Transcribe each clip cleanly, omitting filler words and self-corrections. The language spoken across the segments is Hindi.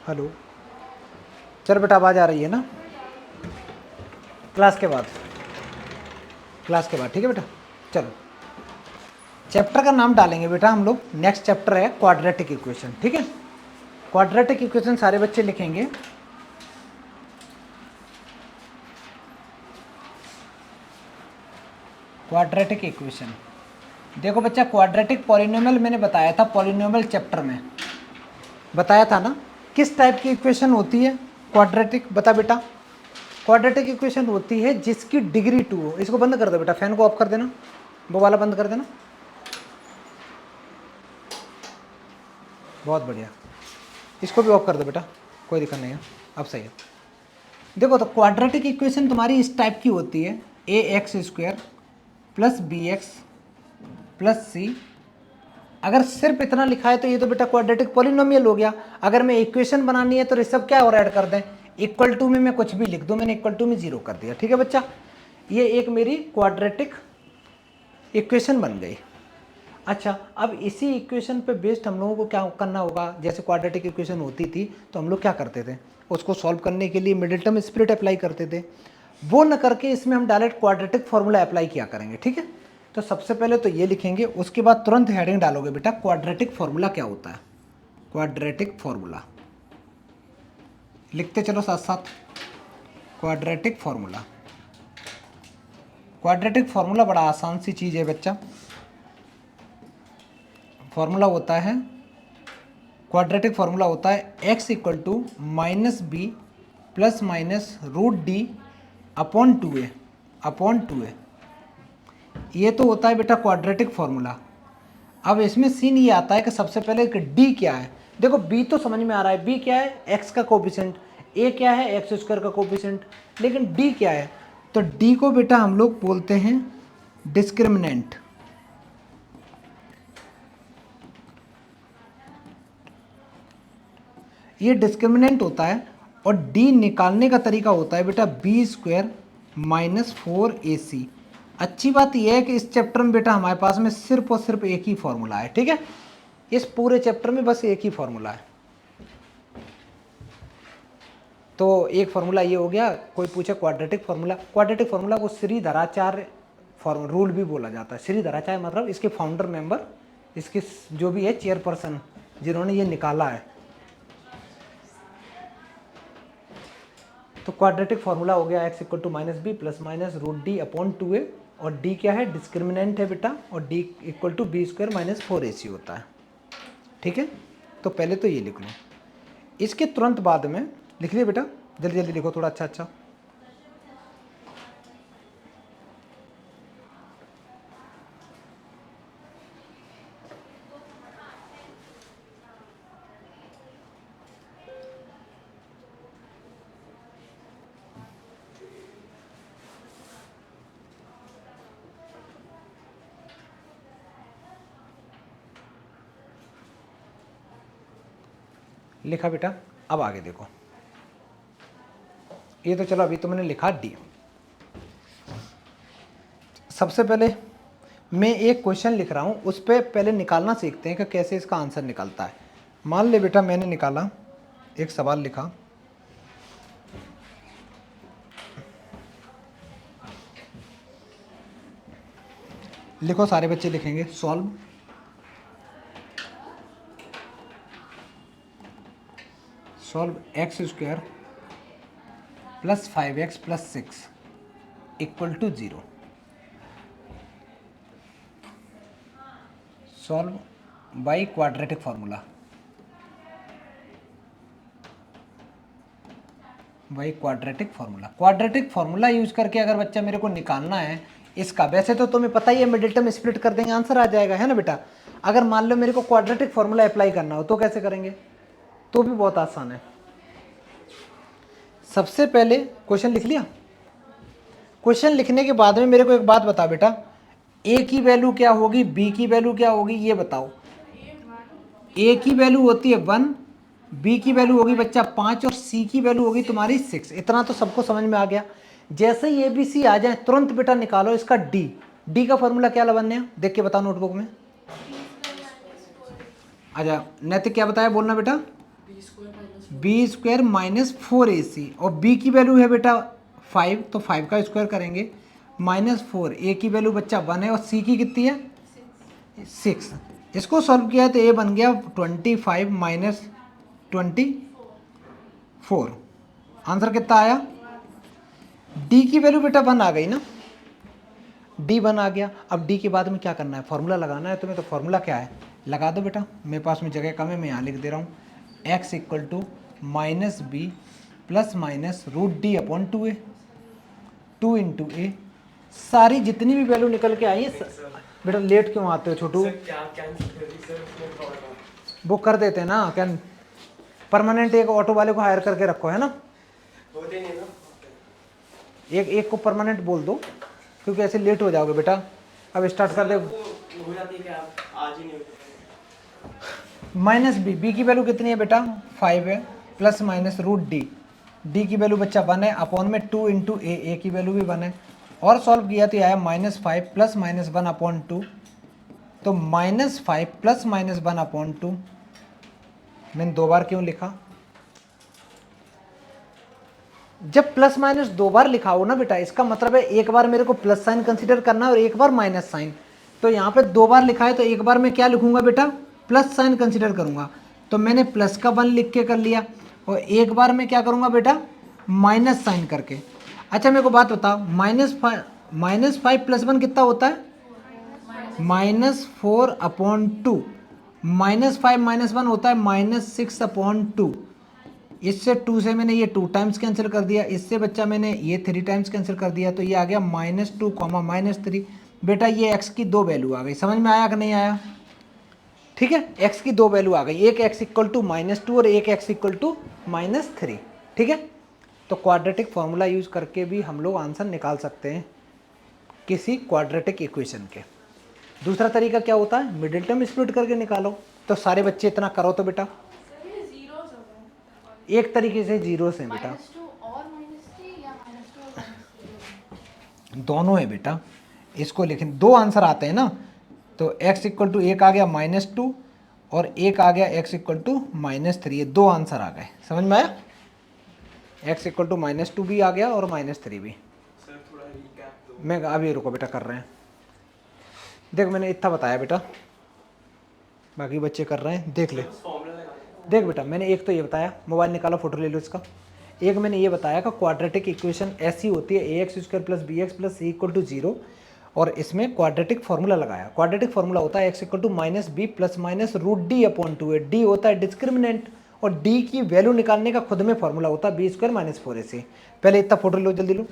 हेलो, चल बेटा आवाज़ आ रही है ना? क्लास के बाद, ठीक है बेटा। चलो चैप्टर का नाम डालेंगे बेटा हम लोग। नेक्स्ट चैप्टर है क्वाड्रेटिक इक्वेशन, ठीक है। क्वाड्रेटिक इक्वेशन सारे बच्चे लिखेंगे। क्वाड्रेटिक इक्वेशन, देखो बच्चा क्वाड्रेटिक पॉलिनोमियल मैंने बताया था, पॉलिनोमियल चैप्टर में बताया था ना। किस टाइप की इक्वेशन होती है क्वाड्रेटिक, बता बेटा। क्वाड्रेटिक इक्वेशन होती है जिसकी डिग्री 2 हो। इसको बंद कर दो बेटा, फैन को ऑफ कर देना, वो वाला बंद कर देना। बहुत बढ़िया, इसको भी ऑफ कर दो बेटा, कोई दिक्कत नहीं है, अब सही है। देखो तो क्वाड्रेटिक इक्वेशन तुम्हारी इस टाइप की होती है, A X square plus B X plus C. अगर सिर्फ इतना लिखा है तो ये तो बेटा क्वाड्रेटिक पॉलिनोमियल हो गया। अगर मैं इक्वेशन बनानी है तो ये सब क्या और ऐड कर दें, इक्वल टू में मैं कुछ भी लिख दूं, मैंने इक्वल टू में 0 कर दिया, ठीक है बच्चा। ये एक मेरी क्वाड्रेटिक इक्वेशन बन गई। अच्छा, अब इसी इक्वेशन पे बेस्ड हम लोगों को क्या करना होगा। जैसे क्वाड्रेटिक इक्वेशन होती थी तो हम लोग क्या करते थे, उसको सॉल्व करने के लिए मिडिल टर्म स्प्लिट अप्लाई करते थे। वो न करके इसमें हम डायरेक्ट क्वाड्रेटिक फॉर्मूला अप्लाई किया करेंगे, ठीक है। तो सबसे पहले तो ये लिखेंगे, उसके बाद तुरंत हेडिंग डालोगे बेटा क्वाड्रेटिक फॉर्मूला क्या होता है। क्वाड्रेटिक फॉर्मूला लिखते चलो साथ साथ। क्वाड्रेटिक फॉर्मूला, क्वाड्रेटिक फॉर्मूला बड़ा आसान सी चीज़ है बच्चा। फॉर्मूला होता है, क्वाड्रेटिक फॉर्मूला होता है x equal to minus B plus minus root D upon 2a upon 2a। ये तो होता है बेटा क्वाड्रेटिक फॉर्मूला। अब इसमें सीन ये आता है कि सबसे पहले कि d क्या है। देखो b तो समझ में आ रहा है, b क्या है, x का कोफिशिएंट, a क्या है, एक्स स्क्वायर का कोफिशिएंट, लेकिन d क्या है। तो d को बेटा हम लोग बोलते हैं डिस्क्रिमिनेंट। ये डिस्क्रिमिनेंट होता है और d निकालने का तरीका होता है बेटा बी स्क्वायर माइनस 4ac। अच्छी बात यह है कि इस चैप्टर में बेटा हमारे पास में सिर्फ और सिर्फ एक ही फॉर्मूला है, ठीक है। इस पूरे चैप्टर में बस एक ही फॉर्मूला है। तो एक फॉर्मूला ये हो गया। कोई पूछे क्वाड्रेटिक फॉर्मूला, क्वाड्रेटिक फॉर्मूला को श्रीधराचार्य रूल भी बोला जाता है। श्रीधराचार्य मतलब इसके फाउंडर मेंबर, इसके जो भी है चेयरपर्सन जिन्होंने ये निकाला है। तो क्वाड्रेटिक फॉर्मूला हो गया x equal to minus B plus minus root D upon 2a, और d क्या है, डिस्क्रिमिनेंट है बेटा, और d equal to B square minus 4ac होता है, ठीक है। तो पहले तो ये लिख लो। इसके तुरंत बाद में लिख लिया बेटा, जल्दी जल्दी लिखो थोड़ा, अच्छा अच्छा। लिखा बेटा, अब आगे देखो। ये तो चलो अभी तो मैंने लिखा डी। सबसे पहले मैं एक क्वेश्चन लिख रहा हूं, उस पर पहले निकालना सीखते हैं कि कैसे इसका आंसर निकलता है। मान ले बेटा मैंने निकाला, एक सवाल लिखा, लिखो सारे बच्चे लिखेंगे, solve X square plus 5x plus 6 equal to 0। Solve by quadratic formula, by quadratic formula. Quadratic formula use करके अगर बच्चा मेरे को निकालना है इसका, वैसे तो तुम्हें पता ही है मिडिल टर्म स्प्लिट कर देंगे आंसर आ जाएगा, है ना बेटा। अगर मान लो मेरे को क्वाड्रेटिक फॉर्मूला अप्लाई करना हो तो कैसे करेंगे, तो भी बहुत आसान है। सबसे पहले क्वेश्चन लिख लिया। क्वेश्चन लिखने के बाद में मेरे को एक बात बता बेटा, ए की वैल्यू क्या होगी, बी की वैल्यू क्या होगी, ये बताओ। ए की वैल्यू होती है 1, बी की वैल्यू होगी बच्चा 5 और सी की वैल्यू होगी तुम्हारी 6। इतना तो सबको समझ में आ गया। जैसे ही ए बी सी आ जाए तुरंत बेटा निकालो इसका डी। डी का फॉर्मूला क्या बनने है, देख के बताओ नोटबुक में। अच्छा नैतिक क्या बताया, बोलना बेटा। बी स्क्वायर माइनस 4ac, और बी की वैल्यू है बेटा 5, तो 5 का स्क्वायर करेंगे माइनस 4, ए की वैल्यू बच्चा 1 है और सी की कितनी है 6। इसको सॉल्व किया तो ए बन गया 25 माइनस 24। आंसर कितना आया? डी की वैल्यू बेटा 1 आ गई ना, डी 1 आ गया। अब डी के बाद में क्या करना है, फॉर्मूला लगाना है तुम्हें। तो फॉर्मूला क्या है, लगा दो बेटा, मेरे पास में जगह कम है, मैं यहाँ लिख दे रहा हूँ। X equal to minus B plus minus root D upon 2a, 2 into A. सारी जितनी भी वैल्यू निकल के आई है बेटा, लेट क्यों आते हो छोटू? वो कर देते हैं ना, क्या परमानेंट एक ऑटो वाले को हायर करके रखो, है ना? एक को परमानेंट बोल दो, क्योंकि ऐसे लेट हो जाओगे बेटा। अब स्टार्ट कर दे। माइनस बी, बी की वैल्यू कितनी है बेटा 5 है, plus minus root D, D की वैल्यू बच्चा 1 है, अपॉन में 2 इंटू ए की वैल्यू भी 1 है। और सॉल्व किया तो ये आया -5 प्लस माइनस 1 अपॉन 2, तो -5 प्लस माइनस 1 अपॉन 2। मैंने 2 बार क्यों लिखा? जब प्लस माइनस 2 बार लिखा हो ना बेटा, इसका मतलब है एक बार मेरे को प्लस साइन कंसीडर करना है और एक बार माइनस साइन। तो यहाँ पे 2 बार लिखा है, तो एक बार मैं क्या लिखूंगा बेटा, प्लस साइन कंसीडर करूंगा। तो मैंने प्लस का 1 लिख के कर लिया, और एक बार मैं क्या करूंगा बेटा, माइनस साइन करके। अच्छा मेरे को बात बताओ, -5 प्लस 1 कितना होता है? -4 अपॉन 2। -5 माइनस 1 होता है -6 अपॉन 2। इससे 2 से मैंने ये 2 टाइम्स कैंसिल कर दिया, इससे बच्चा मैंने ये 3 टाइम्स कैंसिल कर दिया, तो ये आ गया -2 -3। बेटा ये x की 2 वैल्यू आ गई, समझ में आया कि नहीं आया? ठीक है, x की 2 वैल्यू आ गई, एक x इक्वल टू -2 और एक x इक्वल टू -3। ठीक है, तो क्वाड्रेटिक फॉर्मूला यूज करके भी हम लोग आंसर निकाल सकते हैं किसी क्वाड्रेटिक इक्वेशन के। दूसरा तरीका क्या होता है, मिडिल टर्म स्प्लिट करके निकालो। तो सारे बच्चे इतना करो तो बेटा, एक तरीके से जीरो से बेटा, दोनों है बेटा। इसको लिखें, 2 आंसर आते हैं ना, तो x इक्वल टू एक आ गया -2 और एक आ गया x इक्वल टू -3, ये 2 आंसर आ गए। समझ में आया? x इक्वल टू -2 भी आ गया और -3 भी। मैं अभी रुको बेटा, कर रहे हैं। देख मैंने इतना बताया बेटा, बाकी बच्चे कर रहे हैं, देख ले। देख बेटा, मैंने एक तो ये बताया, मोबाइल निकालो फोटो ले लो इसका। एक मैंने ये बताया कि क्वाड्रेटिक इक्वेशन ऐसी होती है ax² plus bx plus c equal to 0, और इसमें क्वाड्रेटिक फार्मूला लगाया। क्वाड्रेटिक फार्मूला होता है x equal to -b plus minus root D upon 2a। D होता है डिस्क्रिमिनेंट, और डी की वैल्यू निकालने का खुद में फार्मूला होता है b² माइनस 4ac। पहले इतना फोटो लो, जल्दी लो।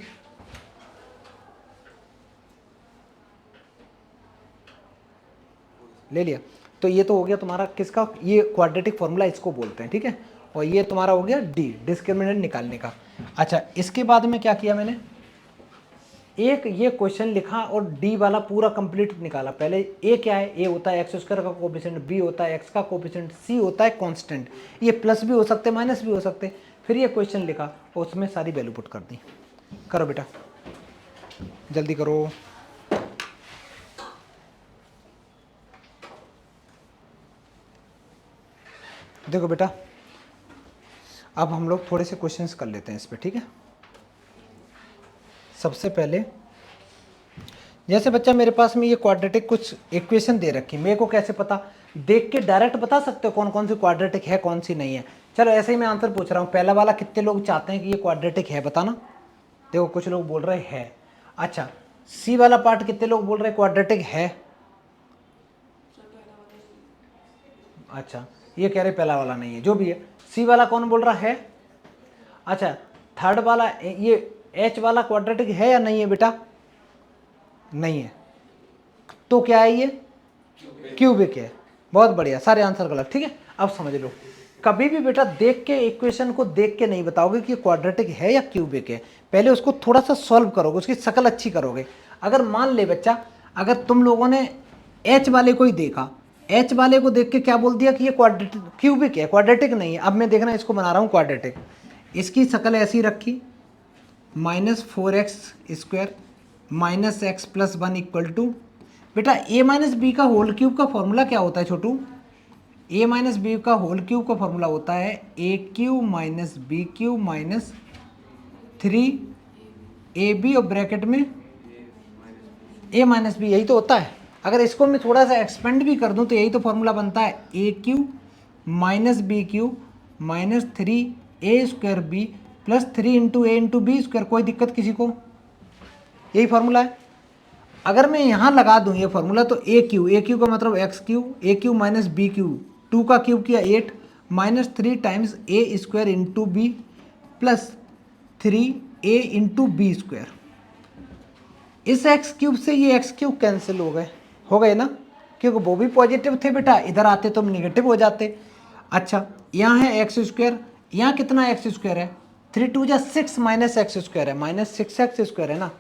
ले लिया? तो ये तो हो गया तुम्हारा किसका, ये क्वाड्रेटिक फार्मूला इसको बोलते हैं। ठीक है, और ये तुम्हारा हो गया डी, डिस्क्रिमिनेंट निकालने का। अच्छा, इसके बाद में क्या किया मैंने, एक ये क्वेश्चन लिखा और डी वाला पूरा कंप्लीट निकाला। पहले ए क्या है, ए होता है x² का कोएफिशिएंट, बी होता है x का कोएफिशिएंट, सी होता है कांस्टेंट। ये प्लस भी हो सकते, माइनस भी हो सकते। फिर ये क्वेश्चन लिखा और उसमें सारी वैल्यू पुट कर दी। करो बेटा, जल्दी करो। देखो बेटा, अब हम लोग थोड़े से क्वेश्चंस कर लेते हैं इस पे। ठीक है, सबसे पहले जैसे बच्चा मेरे पास में ये क्वाड्रेटिक कुछ इक्वेशन दे रखी, मेरे को कैसे पता, देख के डायरेक्ट बता सकते हो कौन कौन सी क्वाड्रेटिक है कौन सी नहीं है। चलो ऐसे ही मैं आंसर पूछ रहा हूँ। पहला वाला कितने लोग चाहते हैं कि ये क्वाड्रेटिक है, बताना। देखो कुछ लोग बोल रहे हैं। अच्छा, सी वाला पार्ट कितने लोग बोल रहे हैं क्वाड्रेटिक है? अच्छा, ये कह रहे पहला वाला नहीं है, जो भी है। सी वाला कौन बोल रहा है? अच्छा, थर्ड वाला, ये एच वाला क्वाड्रेटिक है या नहीं है बेटा? नहीं है, तो क्या है ये? क्यूबिक है। बहुत बढ़िया, सारे आंसर गलत। ठीक है, अब समझ लो, कभी भी बेटा देख के इक्वेशन को देख के नहीं बताओगे कि क्वाड्रेटिक है या क्यूबिक है, पहले उसको थोड़ा सा सॉल्व करोगे, उसकी शक्ल अच्छी करोगे। अगर मान ले बच्चा, अगर तुम लोगों ने एच वाले को ही देखा, एच वाले को देख के क्या बोल दिया कि ये क्वाड्रेटिक क्यूबिक है, क्वाड्रेटिक नहीं है। अब मैं देखना इसको बना रहा हूँ क्वाड्रेटिक। इसकी शक्ल ऐसी रखी, -4x² minus x plus 1 equal to, बेटा a माइनस बी का होल क्यूब का फॉर्मूला क्या होता है छोटू? ए माइनस बी का होल क्यूब का फॉर्मूला होता है A cube minus B cube minus 3 AB और ब्रैकेट में ए माइनस बी, यही तो होता है। अगर इसको मैं थोड़ा सा एक्सपेंड भी कर दूं तो यही तो फॉर्मूला बनता है A cube minus B cube minus 3A² B plus 3 × A × B²। कोई दिक्कत किसी को? यही फॉर्मूला है। अगर मैं यहाँ लगा दूँ ये फॉर्मूला तो ए क्यू का मतलब X cube, A cube minus B cube, 2 का क्यूब किया 8 minus 3 times A² into B plus 3A × B²। इस एक्स क्यूब से ये एक्स क्यूब कैंसिल हो गए ना, क्योंकि वो भी पॉजिटिव थे बेटा, इधर आते तो निगेटिव हो जाते। अच्छा, यहाँ है x², यहाँ कितना x² है, 3 2 जा 6 माइनस x² है, माइनस 6x² है ना,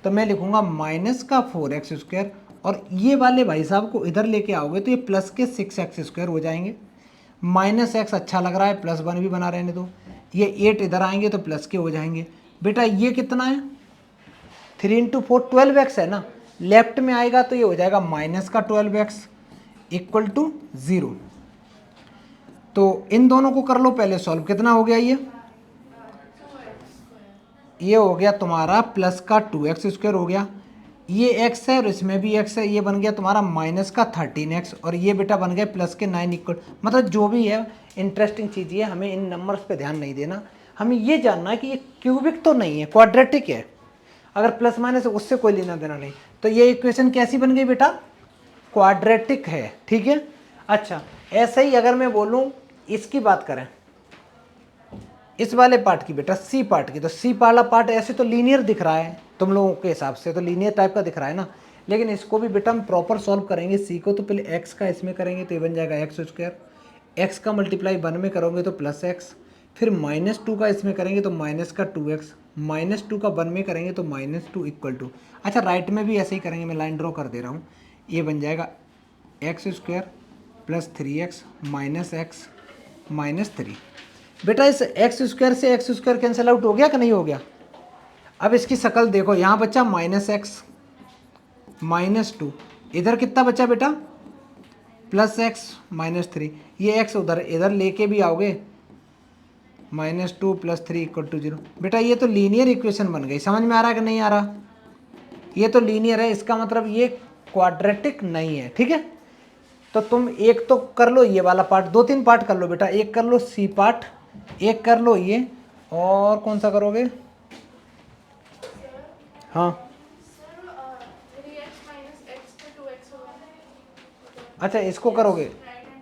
तो मैं लिखूंगा माइनस का 4x², और ये वाले भाई साहब को इधर लेके आओगे तो ये प्लस के 6x² हो जाएंगे। माइनस एक्स अच्छा लग रहा है, प्लस 1 भी बना रहने दो। ये 8 इधर आएंगे तो प्लस के हो जाएंगे। बेटा ये कितना है, 3 × 4 12x है ना, लेफ्ट में आएगा तो ये हो जाएगा माइनस का 12x इक्वल टू 0। तो इन दोनों को कर लो पहले सॉल्व। कितना हो गया ये हो गया तुम्हारा प्लस का 2x² हो गया, ये x है और इसमें भी x है, ये बन गया तुम्हारा माइनस का 13x, और ये बेटा बन गया प्लस के 9 इक्वल। मतलब जो भी है इंटरेस्टिंग चीज़ ये, हमें इन नंबर्स पे ध्यान नहीं देना, हमें ये जानना है कि ये क्यूबिक तो नहीं है, क्वाड्रेटिक है। अगर प्लस माइनस है उससे कोई लेना देना नहीं। तो ये इक्वेशन कैसी बन गई बेटा, क्वाड्रेटिक है, ठीक है। अच्छा, ऐसे ही अगर मैं बोलूं इसकी बात करें, इस वाले पार्ट की बेटा, सी पार्ट की, तो सी वाला पार्ट ऐसे तो लीनियर दिख रहा है तुम लोगों के हिसाब से, तो लीनियर टाइप का दिख रहा है ना, लेकिन इसको भी बेटा हम प्रॉपर सॉल्व करेंगे। सी को तो पहले एक्स का इसमें करेंगे तो ये बन जाएगा x², एक्स का मल्टीप्लाई 1 में करोगे तो प्लस एक्स, फिर -2 का इसमें करेंगे तो माइनस का 2x, -2 का 1 में करेंगे तो -2 इक्वल टू, अच्छा राइट में भी ऐसे ही करेंगे, मैं लाइन ड्रॉ कर दे रहा हूँ, ये बन जाएगा x² plus 3x minus x minus 3। बेटा इस x² से x² कैंसिल आउट हो गया कि नहीं हो गया? अब इसकी शक्ल देखो, यहाँ बचा -x -2, इधर कितना बचा बेटा, +x -3, ये x उधर इधर लेके भी आओगे, -2 + 3 = 0। बेटा ये तो लीनियर इक्वेशन बन गई, समझ में आ रहा है कि नहीं आ रहा? ये तो लीनियर है, इसका मतलब ये क्वाड्रेटिक नहीं है, ठीक है। तो तुम एक तो कर लो ये वाला पार्ट, 2-3 पार्ट कर लो बेटा, एक कर लो सी पार्ट, एक कर लो ये, और कौन सा करोगे? हाँ अच्छा, इसको करोगे,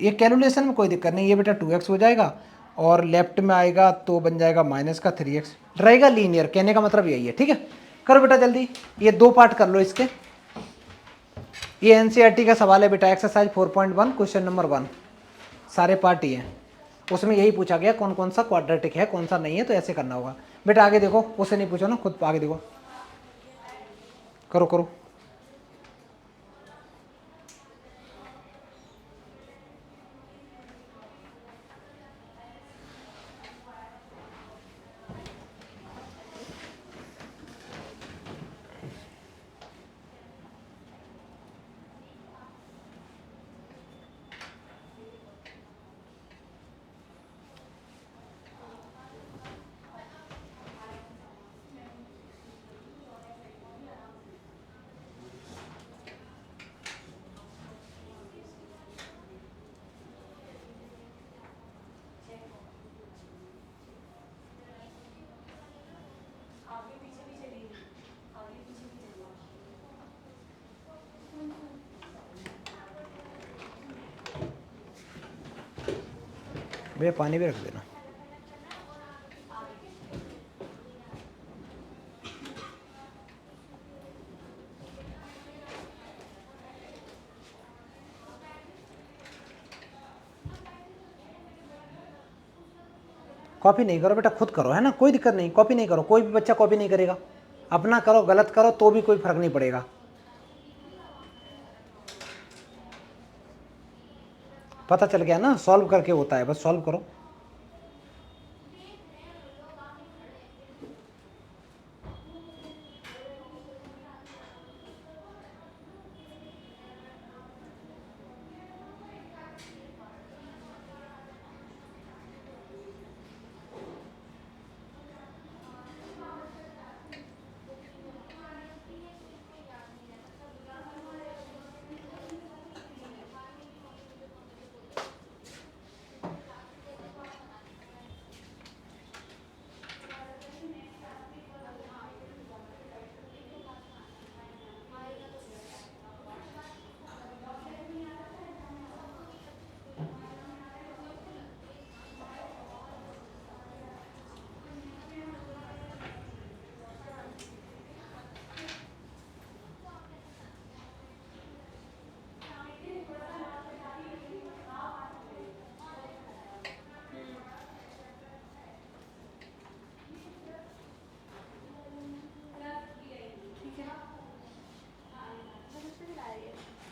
ये कैलकुलेशन में कोई दिक्कत नहीं, ये बेटा 2x हो जाएगा और लेफ्ट में आएगा तो बन जाएगा माइनस का 3x, रहेगा लीनियर, कहने का मतलब यही है, ठीक है। करो बेटा जल्दी, ये 2 पार्ट कर लो इसके। ये एनसीईआरटी का सवाल है बेटा, एक्सरसाइज 4.1 क्वेश्चन नंबर 1, सारे पार्ट ही हैं, उसमें यही पूछा गया कौन कौन सा क्वाड्रेटिक है कौन सा नहीं है, तो ऐसे करना होगा बेटा। आगे देखो, उससे नहीं पूछो ना, खुद आगे देखो, करो करो। भैया पानी भी रख देना। कॉपी नहीं करो बेटा, खुद करो, है ना, कोई दिक्कत नहीं, कॉपी नहीं करो, कोई भी बच्चा कॉपी नहीं करेगा, अपना करो, गलत करो तो भी कोई फर्क नहीं पड़ेगा। पता चल गया ना, सॉल्व करके होता है, बस सॉल्व करो।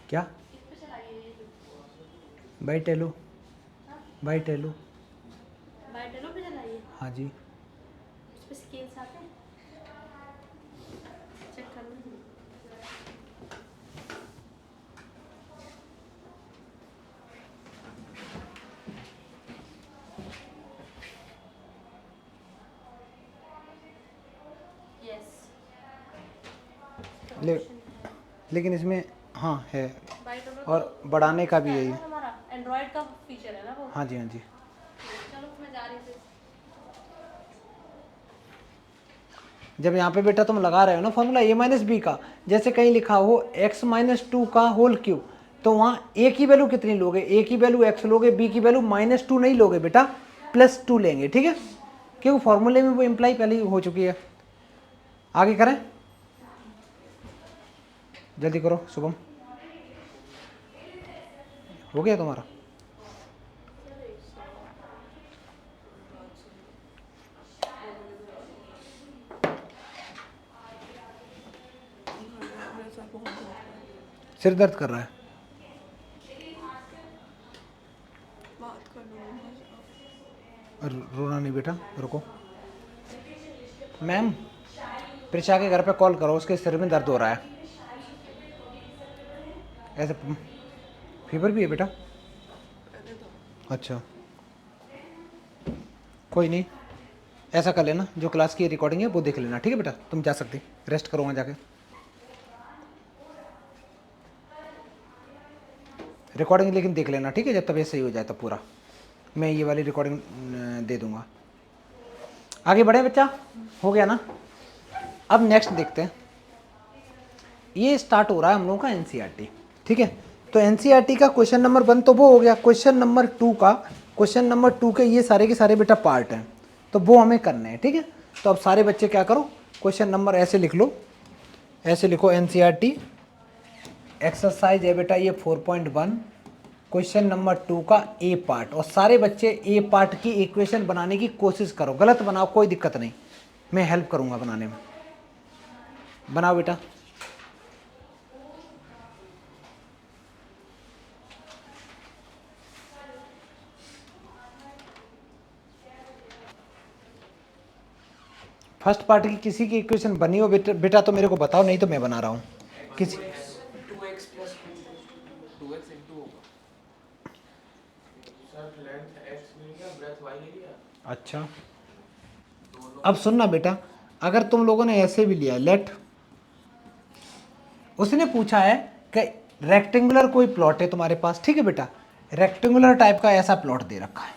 क्या बाई टेलो, बाई टेलो, हाँ जी। ले, लेकिन इसमें हाँ है, और बढ़ाने का भी है ये, एंड्रॉइड का फीचर है ना वो। हाँ जी हाँ जी। चलो मैं जा रही थी। जब यहाँ पे बेटा तुम लगा रहे हो ना फॉर्मूला a माइनस बी का, जैसे कहीं लिखा हो x माइनस टू का होल क्यूब, तो वहाँ a की वैल्यू कितनी लोगे, a की वैल्यू x लोगे, b की वैल्यू माइनस टू नहीं लोगे बेटा, प्लस टू लेंगे, ठीक है, क्योंकि फॉर्मूले में वो इम्प्लाई पहले ही हो चुकी है। आगे करें, जल्दी करो शुभम, हो गया तुम्हारा। सिर दर्द कर रहा है, रोना नहीं बेटा, रुको। मैम प्रिशा के घर पे कॉल करो, उसके सिर में दर्द हो रहा है, ऐसे फीवर भी है बेटा, अच्छा कोई नहीं, ऐसा कर लेना, जो क्लास की रिकॉर्डिंग है वो देख लेना, ठीक है बेटा, तुम जा सकती, रेस्ट करो वहाँ जाके, रिकॉर्डिंग लेकिन देख लेना, ठीक है, जब तबीयत सही हो जाए तब पूरा, मैं ये वाली रिकॉर्डिंग दे दूंगा। आगे बढ़े बच्चा, हो गया ना। अब नेक्स्ट देखते हैं, ये स्टार्ट हो रहा है हम लोगों का एनसीईआरटी, ठीक है, तो एनसीईआरटी का क्वेश्चन नंबर 1 तो वो हो गया, क्वेश्चन नंबर 2 का, क्वेश्चन नंबर 2 के ये सारे के सारे बेटा पार्ट हैं, तो वो हमें करने हैं, ठीक है। तो अब सारे बच्चे क्या करो, क्वेश्चन नंबर ऐसे लिख लो, ऐसे लिखो एनसीईआरटी एक्सरसाइज है बेटा ये 4.1 क्वेश्चन नंबर 2 का ए पार्ट, और सारे बच्चे ए पार्ट की इक्वेशन बनाने की कोशिश करो, गलत बनाओ कोई दिक्कत नहीं, मैं हेल्प करूंगा बनाने में, बनाओ बेटा। फर्स्ट पार्ट की किसी की इक्वेशन बनी हो बेटा, बेटा तो मेरे को बताओ, नहीं तो मैं बना रहा हूँ किसी। 2x प्लस 2x इंटू होगा सर, लेंथ x ले लिया, ब्रेथ y ले लिया। अच्छा अब सुनना बेटा, अगर तुम लोगों ने ऐसे भी लिया लेट, उसने पूछा है कि रेक्टेंगुलर कोई प्लॉट है तुम्हारे पास, ठीक है बेटा, रेक्टेंगुलर टाइप का ऐसा प्लॉट दे रखा है,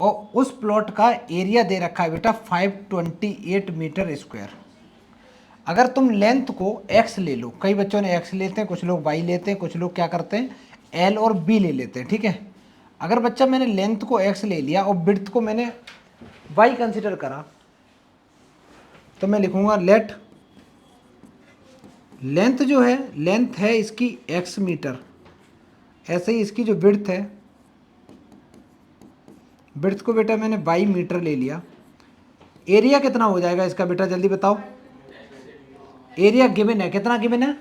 और उस प्लॉट का एरिया दे रखा है बेटा 528 मीटर स्क्वायर। अगर तुम लेंथ को x ले लो, कई बच्चों ने x लेते हैं, कुछ लोग y लेते हैं, कुछ लोग क्या करते हैं l और b ले लेते हैं, ठीक है। अगर बच्चा मैंने लेंथ को x ले लिया और विड्थ को मैंने y कंसिडर करा, तो मैं लिखूंगा लेट लेंथ जो है, लेंथ है इसकी x मीटर, ऐसे ही इसकी जो विड्थ है, विड्थ को बेटा मैंने 22 मीटर ले लिया, एरिया कितना हो जाएगा इसका बेटा जल्दी बताओ, एरिया गिवन है, कितना गिवन है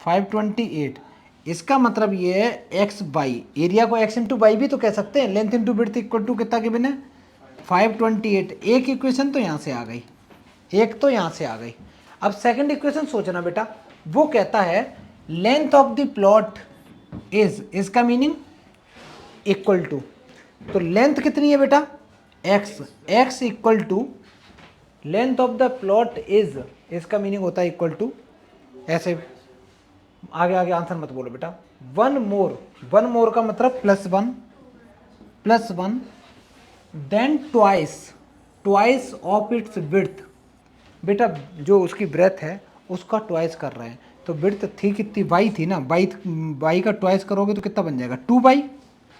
528, इसका मतलब ये है x बाई, एरिया को x इंटू बाई भी तो कह सकते हैं, length into width equal to कितना गिवन है 528, एक इक्वेशन तो यहाँ से आ गई, एक तो यहाँ से आ गई। अब सेकंड इक्वेशन सोचना बेटा, वो कहता है length of the plot is, इसका मीनिंग इक्वल टू, तो लेंथ कितनी है बेटा x, x equal to length of the plot is, इसका मीनिंग होता है इक्वल टू, ऐसे आगे आगे आंसर मत बोलो बेटा, वन मोर का मतलब plus one then twice of its width, बेटा जो उसकी ब्रेथ है उसका ट्वाइस कर रहे हैं, तो विड्थ थी कितनी, बाई थी ना, बाई का ट्वाइस करोगे तो कितना बन जाएगा 2 बाई,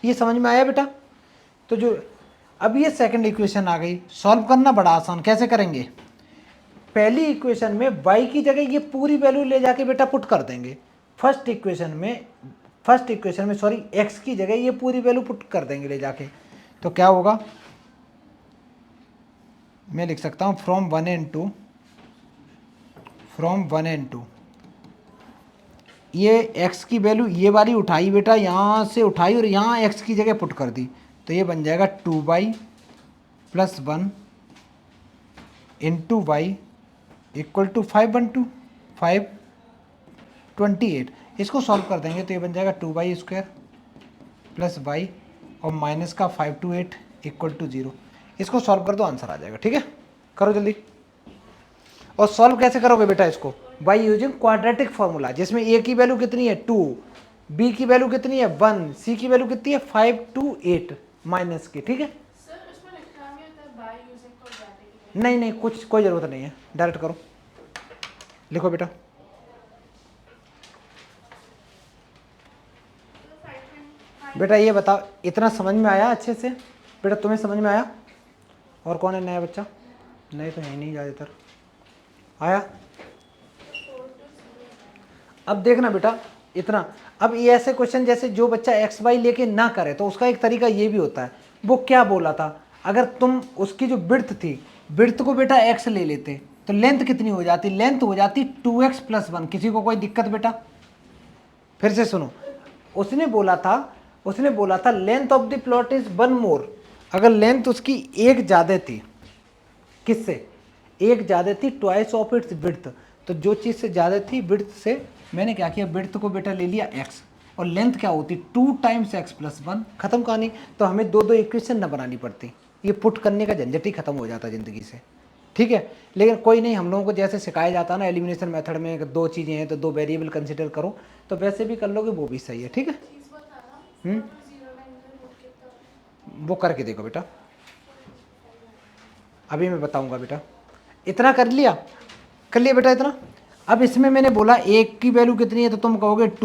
ये समझ में आया बेटा। तो जो अब ये सेकंड इक्वेशन आ गई, सॉल्व करना बड़ा आसान, कैसे करेंगे, पहली इक्वेशन में y की जगह ये पूरी वैल्यू ले जाके बेटा पुट कर देंगे, फर्स्ट इक्वेशन में सॉरी x की जगह ये पूरी वैल्यू पुट कर देंगे ले जाके, तो क्या होगा, मैं लिख सकता हूँ फ्रॉम 1 and 2 ये x की वैल्यू ये वाली उठाई बेटा, यहाँ से उठाई और यहाँ x की जगह पुट कर दी, तो ये बन जाएगा 2y plus 1 into Y equal to 528। इसको सॉल्व कर देंगे तो ये बन जाएगा 2y स्क्वायर प्लस वाई और माइनस का 528 इक्वल टू 0। इसको सॉल्व कर दो, आंसर आ जाएगा। ठीक है, करो जल्दी। और सॉल्व कैसे करोगे बेटा इसको? बाय यूजिंग क्वाड्रेटिक फॉर्मूला, जिसमें a की वैल्यू कितनी है 2, b की वैल्यू कितनी है 1, c की वैल्यू कितनी है 528 माइनस की। ठीक है, सर उसमें लिखना भी होता है बाय यूजिंग क्वाड्रेटिक। नहीं नहीं, कुछ कोई ज़रूरत नहीं है, डायरेक्ट करो। लिखो बेटा। बेटा ये बताओ, इतना समझ में आया अच्छे से? बेटा तुम्हें समझ में आया? और कौन है नया बच्चा? नहीं तो है नहीं ज़्यादातर। आया? अब देखना बेटा इतना। अब ये ऐसे क्वेश्चन जैसे जो बच्चा एक्स वाई लेके ना करे, तो उसका एक तरीका ये भी होता है। वो क्या बोला था, अगर तुम उसकी जो बिड्थ थी, बिड्थ को बेटा एक्स ले लेते तो लेंथ कितनी हो जाती? लेंथ हो जाती 2x प्लस 1। किसी को कोई दिक्कत बेटा? फिर से सुनो, उसने बोला था length of the plot is 1 मोर। अगर लेंथ उसकी एक ज़्यादा थी, किससे? एक ज़्यादा थी ट्वाइस ऑफ इट्स बिड्थ। तो जो चीज़ से ज़्यादा थी बिड्थ से, मैंने क्या किया, बिड्थ को बेटा ले लिया x, और लेंथ क्या होती 2 टाइम्स x प्लस 1। खत्म कहानी। तो हमें दो इक्वेशन ना बनानी पड़ती, ये पुट करने का झंझट ही खत्म हो जाता ज़िंदगी से। ठीक है, लेकिन कोई नहीं, हम लोगों को जैसे सिखाया जाता है ना एलिमिनेशन मेथड में, दो चीज़ें हैं तो दो वेरिएबल कंसिडर करो, तो वैसे भी कर लोगे, वो भी सही है। ठीक है, वो करके देखो बेटा, अभी मैं बताऊंगा बेटा। इतना कर लिया बेटा इतना। अब इसमें मैंने बोला एक की वैल्यू कितनी है, तो तुम कहोगे 2।